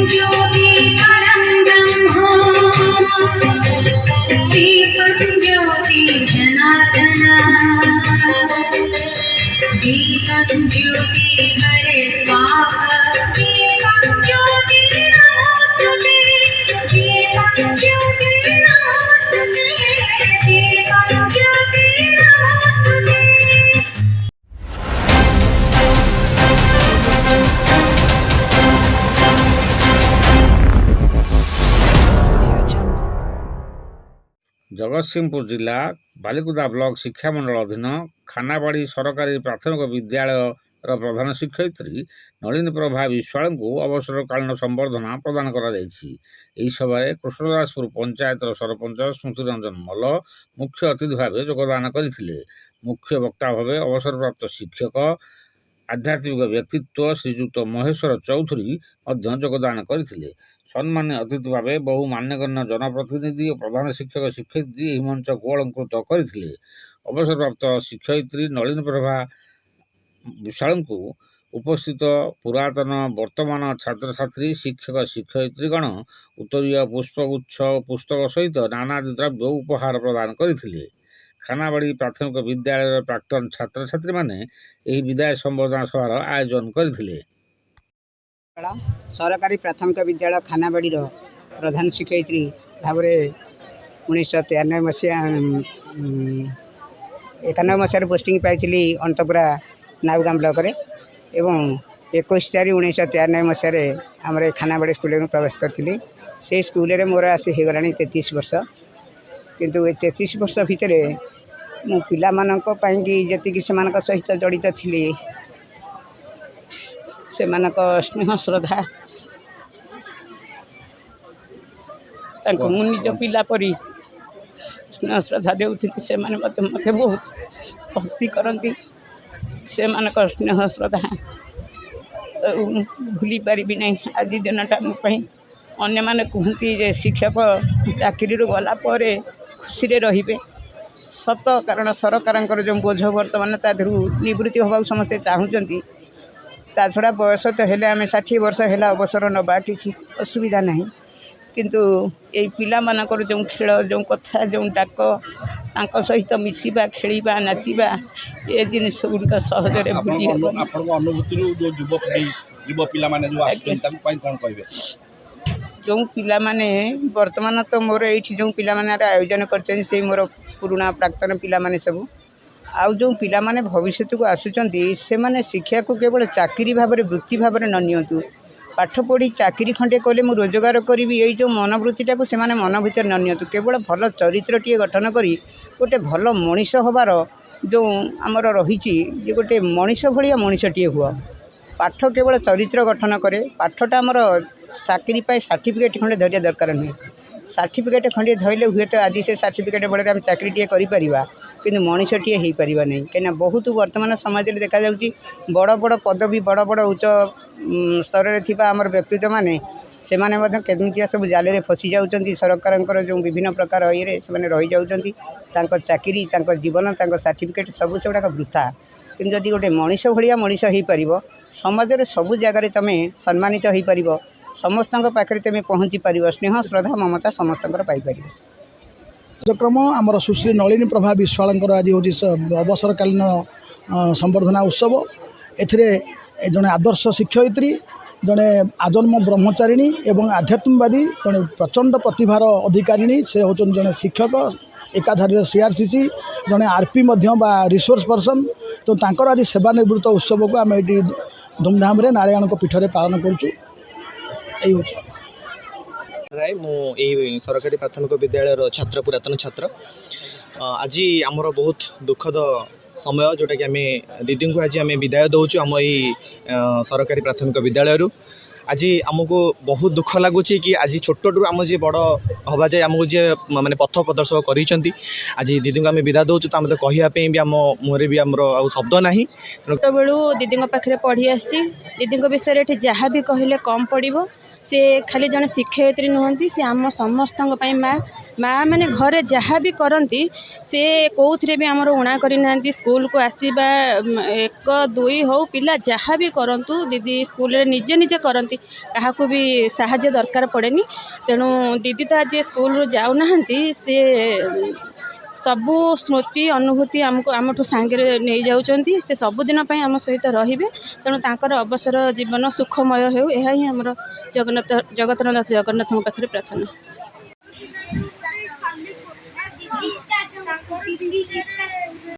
ज्योति परं ब्रह्म दीपक ज्योति जनार्दन दीपक ज्योति हरे पाप दीपक ज्योति नमोस्तुते दीपक ज्योति नमोस्तुते दीपक ज्योति नमोस्तुते। जगतसिंहपुर जिला बालिकुदा ब्लॉक शिक्षा मंडल अधीन खानाबाड़ी सरकारी प्राथमिक विद्यालय प्रधान शिक्षयित्री नलिनी प्रभा विश्वाल को अवसरकालीन संबर्धना प्रदान कर सभा कृष्णदासपुर पंचायत सरपंच स्मृति रंजन मल्ल मुख्य अतिथि भाव योगदान करते। मुख्य वक्ता भाव अवसरप्राप्त शिक्षक आध्यात्मिक व्यक्तित्व श्रीजुक्त महेश्वर चौधरी योगदान करते। सम्मान्य अतिथि भाव बहु मान्यगण्य जनप्रतिनिधि और प्रधान शिक्षक शिक्षयित्री यह मंच को अलंकृत करते। अवसरप्राप्त शिक्षयित्री नलिनी प्रभा विशाल को उपस्थित पुरातन वर्तमान छात्र छात्री शिक्षक शिक्षयित्रीगण उत्तरीय पुष्पगुच्छ पुस्तक सहित नानादि द्रव्य उपहार प्रदान करते। खानाबाड़ी प्राथमिक विद्यालय प्राक्तन छात्र छात्री माने यह विदाय संबर्धना सभार आयोजन करते। सरकारी प्राथमिक विद्यालय खानाबाड़ी प्रधान शिक्षयित्री भाव 1993 मसीहा 91 मसीह पोस्टिंग पाई अंतपुरा नावगाँ ब्लॉक रे एवं 21/4/1993 मसीह आम खानाबाड़ी स्कूल में प्रवेश करी से स्कूल रे मोर आसी हो गला 33 वर्ष किंतु 33 वर्ष भितर मु पिला मानक जी सहित जड़ित थी से स्नेह श्रद्धा निज पिला परी स्नेह श्रद्धा देउथि से मत बहुत भक्ति करती से स्नेह श्रद्धा भूली पारि नहीं। आज दिनटा मोपाई अन्य माने कहती जे शिक्षक चाकरी गला पर खुशी रे रहिबे सत कारण सरकार जो बोझ बर्तमान ताधर निवृत्ति होगा समस्ते चाहूँगी ता छड़ा बयस तो हेले आम 60 वर्ष है अवसर नवा कि असुविधा नहीं किंतु ये पिला मानकर जो खेल जो कथा जो डाक सहित मिसवा खेलवा नाचवा ये जिनस गुड़िक सहजरे भूली जो पिला माने वर्तमान तो मोर ये जो पिला माने आयोजन कर मोर पुराना प्राक्तन पिला माने सब आउ जो पिला माने भविष्य को आसुचंती से माने शिक्षा को केवल चाकरी भाव वृत्ति भाव न नियंतु पाठ पढ़ी चाकरी खंडे कले मु रोजगार करी ये जो मनोवृत्तिटा को से माने मन भीतर न नियंतु केवल भल चरित्रटीए गठन करी गोटे भल मनीष हबार जो आमर रही गोटे मनीष भाया मनीषटीए हुआ पाठ केवल चरित्र गठन करे पाठटा आमर चाकरी पाए सर्टिफिकेट खंडे धरिया दरकार नुहे सर्टिफिकेट खंडे धरले हुए तो आज से सर्टिफिकेट बड़े आम चाकरीटे करें कि मनीषटीए हो पार नहीं कहीं बहुत वर्तमान समाज में देखा जाऊँगी बड़ बड़ पदवी बड़ बड़ उच्च स्तर में आमर व्यक्तित्व माने से केमितिया सब जाल फसी जाऊँच सरकार जो विभिन्न प्रकार ये रही जाऊँच चाकरी जीवन सर्टिफिकेट सब से गुड़ाक वृथा कि जदि गोटे मनीष भाया मनीष हो पार समाज में सबू जगार तुम सम्मानित हो पार समस्त पाखे तुम पहुँची पार स्नेह श्रद्धा ममता समस्त पाइपर कार्यक्रम आमर सुश्री नलिनी प्रभा विश्वाल आज हूँ अवसरकालीन संबर्धना उत्सव एथिरे जड़े आदर्श शिक्षयित्री जड़े आजन्म ब्रह्मचारिणी एवं आध्यात्मवादी जड़े प्रचंड प्रतिभार अधिकारिणी से होचन जड़े शिक्षक एकाधारी सीआरसीसी जड़े आरपी बा रिसोर्स पर्सन तो तांकर आज सेवानिवृत्त उत्सव को आम ये धूमधाम नारायण पीठ में पालन करुँ। राय मु सरकारी प्राथमिक विद्यालय छात्र पुरातन छात्र आज आमर बहुत दुखद समय जोटा कि आम दीदी को आज आम विदाय दौचु आम यही सरकारी प्राथमिक विद्यालय आज आमको बहुत दुख लगुच कि आज छोटू आम जी बड़ हवा जाए आमको जी माने पथ प्रदर्शक कर आज दीदी को आम विदा दौचु तो आम तो कहवाई भी आम मुहरे भी आमर आ शब्द ना छोट बेलू दीदी पाखे पढ़ी आसी दीदी विषय जहाँ भी कहले कम पड़ो से खाली जन शिक्षयित्री नुहंती से आम समस्त माँ माँ मैंने घरे जहाँ भी करती से कौन भी आमर उणा करना स्कूल को आसवा 1 2 हो पिला जहाँ भी करूँ दीदी स्कूल रे निजे निजे करती क्या भी साहाय्य दरकार पड़ेनी तेणु दीदी तो आज स्कूल जाऊना से सबू स्मृति अनुभूति आमको आमठू सांगे नहीं जाऊँगी से सबुदिन आम सहित रे तेणु तांकर अवसर जीवन सुखमय हो यह ही आमर जगतरनाथ जगन्नाथ पाखे प्रार्थना।